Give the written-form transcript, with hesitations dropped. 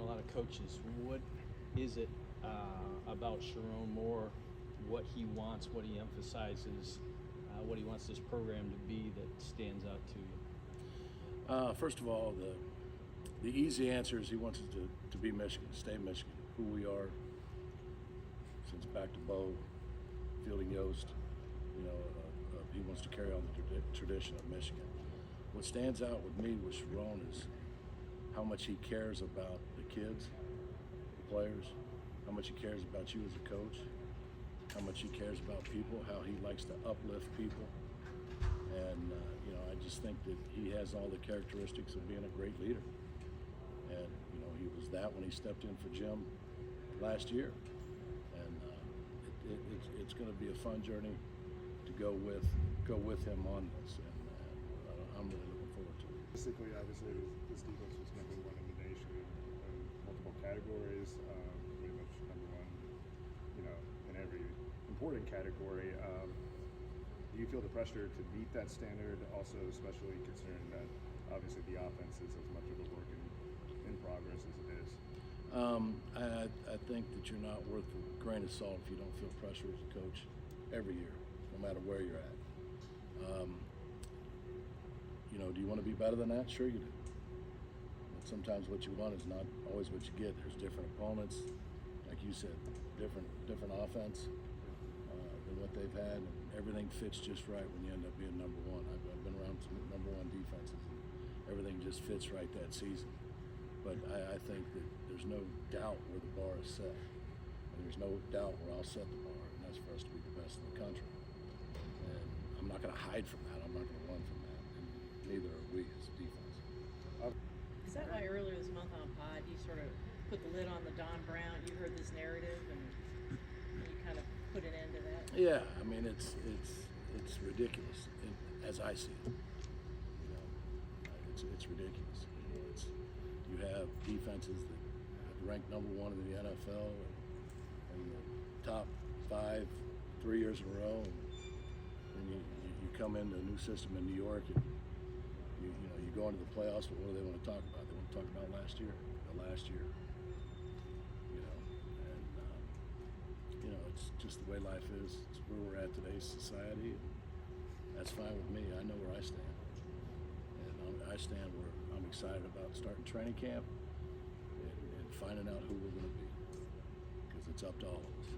lot of coaches. What is it about Sherrone more, what he wants, what he emphasizes, what he wants this program to be that stands out to you? First of all, the easy answer is he wants us to be Michigan, stay Michigan, who we are since back to Bo, Fielding Yost. He wants to carry on the tradition of Michigan. What stands out with me with Sherrone is how much he cares about the kids, the players, how much he cares about you as a coach, how much he cares about people, how he likes to uplift people. And, I just think that he has all the characteristics of being a great leader. And, he was that when he stepped in for Jim last year. And it's going to be a fun journey to go with him on this. And I'm really looking forward to it. Basically, obviously, this defense was number one in the nation in multiple categories, pretty much number one, in every important category. Do you feel the pressure to meet that standard, also especially considering that obviously the offense is as much of a work in progress as it is? I think that you're not worth a grain of salt if you don't feel pressure as a coach every year, no matter where you're at. Do you want to be better than that? Sure you do. But sometimes what you want is not always what you get. There's different opponents, like you said, different offense than what they've had, and everything fits just right when you end up being number one. I've been around some number one defenses, and everything just fits right that season. But I think that there's no doubt where the bar is set, and there's no doubt where I'll set the bar, and that's for us to be the best in the country. And I'm not going to hide from that. I'm not going to run from that. Neither are we as a defense. Is that why earlier this month on Pod you sort of put the lid on the Don Brown? You heard this narrative and you kind of put an end to that? Yeah, I mean it's ridiculous as I see it. It's ridiculous. You have defenses that have ranked number one in the NFL and the top 5 3 years in a row, and you come into a new system in New York and you go into the playoffs, but what do they want to talk about? They want to talk about the last year. It's just the way life is. It's where we're at today's society. And that's fine with me. I know where I stand. And I stand where I'm excited about starting training camp and finding out who we're going to be, because it's up to all of us.